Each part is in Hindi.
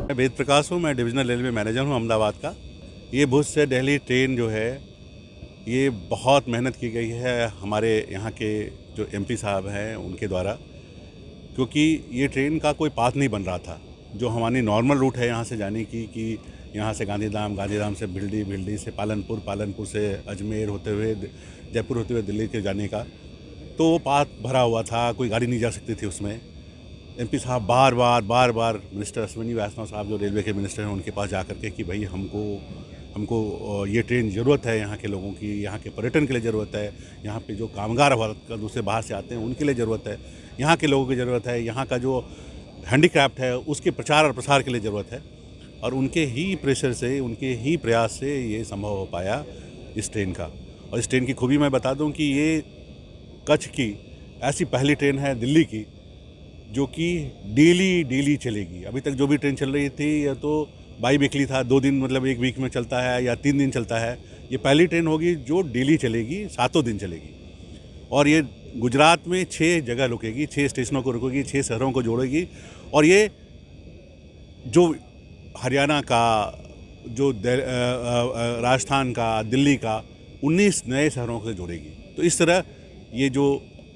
मैं वेद प्रकाश हूँ, मैं डिविजनल रेलवे मैनेजर हूँ अहमदाबाद का। ये भुज से दिल्ली ट्रेन जो है ये बहुत मेहनत की गई है हमारे यहाँ के जो एमपी साहब हैं उनके द्वारा, क्योंकि ये ट्रेन का कोई पाथ नहीं बन रहा था। जो हमारी नॉर्मल रूट है यहाँ से जाने की कि यहाँ से गांधीधाम, गांधीधाम से भिल्डी, भिल्डी से पालनपुर, पालनपुर से अजमेर होते हुए जयपुर होते हुए दिल्ली के जाने का, तो वो पाथ भरा हुआ था, कोई गाड़ी नहीं जा सकती थी उसमें। एमपी साहब बार बार मिनिस्टर अश्विनी वैष्णव साहब जो रेलवे के मिनिस्टर हैं उनके पास जा करके कि भाई हमको ये ट्रेन ज़रूरत है, यहाँ के लोगों की, यहाँ के पर्यटन के लिए ज़रूरत है, यहाँ पे जो कामगार भारत का दूसरे बाहर से आते हैं उनके लिए ज़रूरत है, यहाँ के लोगों की ज़रूरत है, यहाँ का जो हैंडीक्राफ्ट है उसके प्रचार और प्रसार के लिए ज़रूरत है। और उनके ही प्रेशर से, उनके ही प्रयास से ये संभव हो पाया इस ट्रेन का। और इस ट्रेन की खूबी मैं बता दूं कि ये कच्छ की ऐसी पहली ट्रेन है दिल्ली की जो कि डेली चलेगी। अभी तक जो भी ट्रेन चल रही थी या तो बाई वीकली था, 2 दिन मतलब एक वीक में चलता है या 3 दिन चलता है। ये पहली ट्रेन होगी जो डेली चलेगी, 7 दिन चलेगी। और ये गुजरात में 6 जगह रुकेगी, 6 स्टेशनों को रुकेगी, 6 शहरों को जोड़ेगी। और ये जो हरियाणा का, जो राजस्थान का, दिल्ली का 19 नए शहरों से जोड़ेगी। तो इस तरह ये जो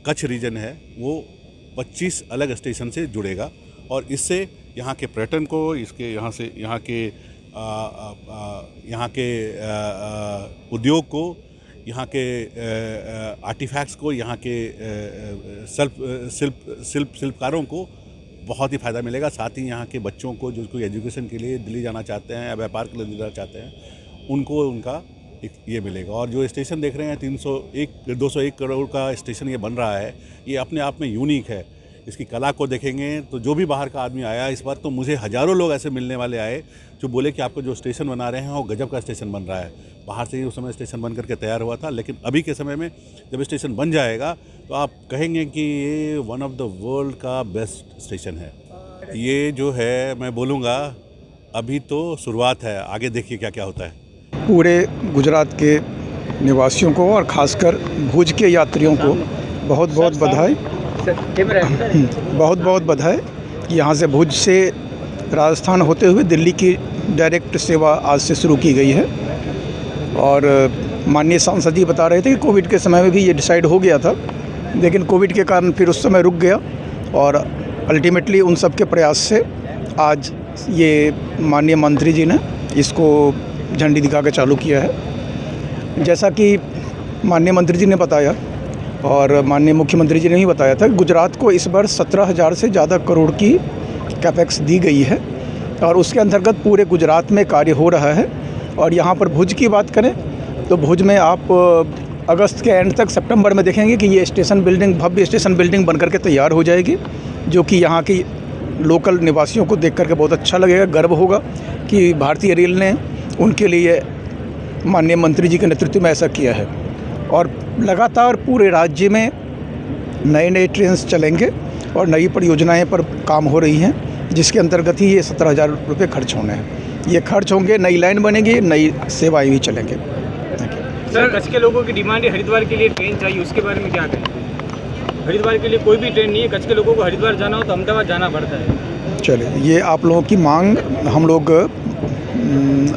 कच्छ रीजन है वो 25 अलग स्टेशन से जुड़ेगा और इससे यहाँ के पर्यटन को, इसके यहाँ के उद्योग को, यहाँ के आर्टिफैक्ट्स को, यहाँ के शिल्पकारों को बहुत ही फ़ायदा मिलेगा। साथ ही यहाँ के बच्चों को जो कोई एजुकेशन के लिए दिल्ली जाना चाहते हैं या व्यापार के लिए दिल्ली जाना चाहते हैं उनको उनका ये मिलेगा। और जो स्टेशन देख रहे हैं 201 करोड़ का स्टेशन ये बन रहा है, ये अपने आप में यूनिक है। इसकी कला को देखेंगे तो जो भी बाहर का आदमी आया इस बार, तो मुझे हज़ारों लोग ऐसे मिलने वाले आए जो बोले कि आपको जो स्टेशन बना रहे हैं वो गजब का स्टेशन बन रहा है। बाहर से ही उस समय स्टेशन बन करके तैयार हुआ था, लेकिन अभी के समय में जब स्टेशन बन जाएगा तो आप कहेंगे कि ये वन ऑफ द वर्ल्ड का बेस्ट स्टेशन है। ये जो है मैं बोलूँगा अभी तो शुरुआत है, आगे देखिए क्या क्या होता है। पूरे गुजरात के निवासियों को और ख़ासकर भुज के यात्रियों को बहुत बहुत बधाई, बहुत बहुत बधाई। यहाँ से भुज से राजस्थान होते हुए दिल्ली की डायरेक्ट सेवा आज से शुरू की गई है। और माननीय सांसद जी बता रहे थे कि कोविड के समय में भी ये डिसाइड हो गया था, लेकिन कोविड के कारण फिर उस समय रुक गया और अल्टीमेटली उन सब के प्रयास से आज ये माननीय मंत्री जी ने इसको झंडी दिखा के चालू किया है। जैसा कि माननीय मंत्री जी ने बताया और माननीय मुख्यमंत्री जी ने भी बताया था, गुजरात को इस बार 17,000 से ज़्यादा करोड़ की कैपेक्स दी गई है और उसके अंतर्गत पूरे गुजरात में कार्य हो रहा है। और यहाँ पर भुज की बात करें तो भुज में आप अगस्त के एंड तक, सितंबर में देखेंगे कि ये स्टेशन बिल्डिंग, भव्य स्टेशन बिल्डिंग बनकर के तैयार हो जाएगी, जो कि यहाँ की लोकल निवासियों को देख करके बहुत अच्छा लगेगा, गर्व होगा कि भारतीय रेल ने उनके लिए माननीय मंत्री जी के नेतृत्व में ऐसा किया है। और लगातार पूरे राज्य में नए नए ट्रेन्स चलेंगे और नई परियोजनाएं पर काम हो रही हैं, जिसके अंतर्गत ही ये 17,000 रुपये खर्च होने हैं। ये खर्च होंगे, नई लाइन बनेगी, नई सेवाएं भी चलेंगे। सर, कच्छ के लोगों की डिमांड है हरिद्वार के लिए ट्रेन चाहिए, उसके बारे में क्या कहें? हरिद्वार के लिए कोई भी ट्रेन नहीं है, कच्छ के लोगों को हरिद्वार जाना हो तो अहमदाबाद जाना पड़ता है। चलिए, ये आप लोगों की मांग, हम लोग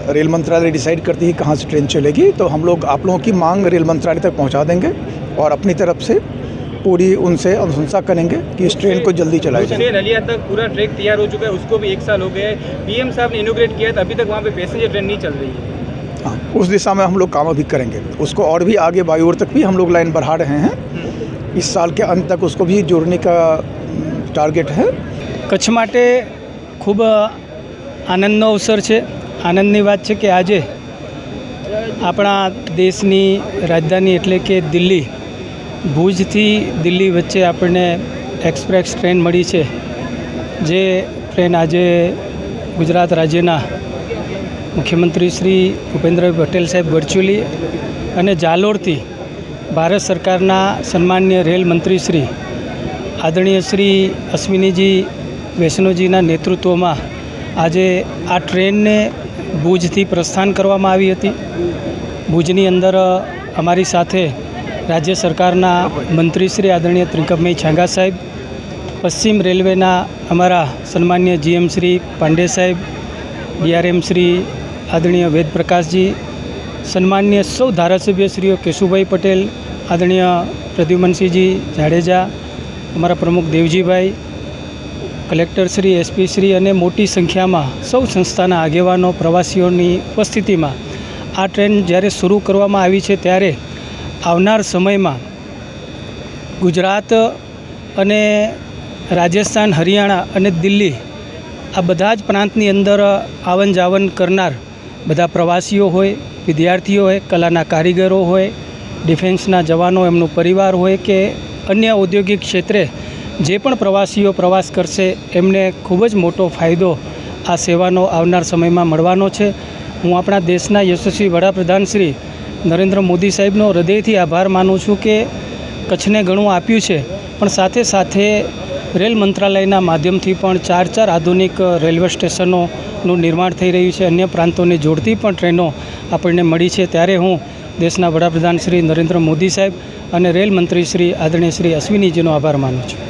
रेल मंत्रालय डिसाइड करती है कहाँ से ट्रेन चलेगी, तो हम लोग आप लोगों की मांग रेल मंत्रालय तक पहुँचा देंगे और अपनी तरफ से पूरी उनसे अनुशंसा करेंगे कि इस ट्रेन को जल्दी चलाई जाए। नलिया तक पूरा ट्रैक तैयार हो चुका है, उसको भी 1 साल हो गया है। पीएम साहब ने इनोग्रेट किया था, अभी तक वहाँ पे पैसेंजर ट्रेन नहीं चल रही है। हाँ, उस दिशा में हम लोग काम अभी करेंगे, उसको और भी आगे बाई ओर तक भी हम लोग लाइन बढ़ा रहे हैं। इस साल के अंत तक उसको भी जोड़ने का टारगेट है। कच्छ માટે ખૂબ આનંદનો અવસર છે। આનંદની વાત છે કે આજે આપણા દેશની રાજધાની એટલે કે દિલ્હી, ભુજથી દિલ્હી વચ્ચે આપણને એક્સપ્રેસ ટ્રેન મળી છે, જે ટ્રેન આજે ગુજરાત રાજ્યના મુખ્યમંત્રી શ્રી ભૂપેન્દ્રભાઈ પટેલ સાહેબ વર્ચ્યુઅલી અને જાલોરથી ભારત સરકારના સન્માનીય રેલ મંત્રી શ્રી આદરણીય શ્રી અશ્વિનીજી વૈષ્ણવજીના નેતૃત્વમાં આજે આ ટ્રેનને ભુજથી પ્રસ્થાન કરવામાં આવી હતી। ભુજની અંદર અમારી સાથે રાજ્ય સરકારના મંત્રી શ્રી આદરણીય ત્રિકમભાઈ છાંગા સાહેબ, પશ્ચિમ રેલવેના અમારા સન્માનીય જીએમ શ્રી પાંડે સાહેબ, DRM શ્રી આદરણીય વેદ પ્રકાશજી, સન્માનીય સૌ ધારાસભ્યશ્રીઓ કેશુભાઈ પટેલ, આદરણીય પ્રદ્યુમનસિંહજી જાડેજા, અમારા પ્રમુખ દેવજીભાઈ, કલેક્ટર શ્રી, SP શ્રી અને મોટી સંખ્યામાં સૌ સંસ્થાના આગેવાનો, પ્રવાસીઓની ઉપસ્થિતિમાં આ ટ્રેન જ્યારે શરૂ કરવામાં આવી છે ત્યારે આવનાર સમયમાં ગુજરાત અને રાજસ્થાન, હરિયાણા અને દિલ્હી આ બધા જ પ્રાંતની અંદર આવન જાવન કરનાર બધા પ્રવાસીઓ હોય, વિદ્યાર્થીઓ હોય, કલાના કારીગરો હોય, ડિફેન્સના જવાનો, એમનો પરિવાર હોય કે અન્ય ઔદ્યોગિક ક્ષેત્રે જે પણ પ્રવાસીઓ પ્રવાસ કરશે એમને ખૂબ જ મોટો ફાયદો આ સેવાનો આવનાર સમયમાં મળવાનો છે. હું આપણા દેશના યશસ્વી વડાપ્રધાન શ્રી નરેન્દ્ર મોદી સાહેબનો હૃદયથી આભાર માનું છું કે કચ્છને ઘણું આપ્યું છે, પણ સાથે સાથે રેલ મંત્રાલયના માધ્યમથી પણ 4 આધુનિક રેલવે સ્ટેશનોનું નિર્માણ થઈ રહ્યું છે. અન્ય પ્રાંતોને જોડતી પણ ટ્રેનો આપણને મળી છે. ત્યારે હું દેશના વડાપ્રધાન શ્રી નરેન્દ્ર મોદી સાહેબ અને રેલ મંત્રી શ્રી આદરણીય શ્રી અશ્વિનીજીનો આભાર માનું છું.